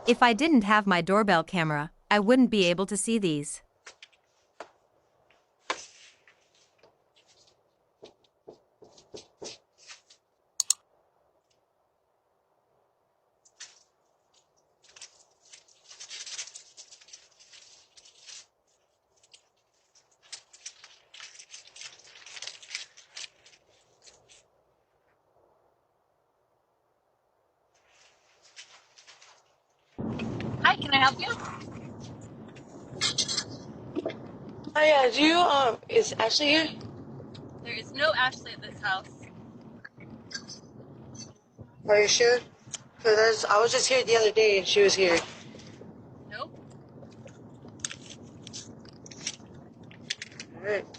If I didn't have my doorbell camera, I wouldn't be able to see these. Hi, can I help you? Oh yeah, do you is Ashley here? There is no Ashley at this house. Are you sure? Because I was just here the other day and she was here. Nope. Alright.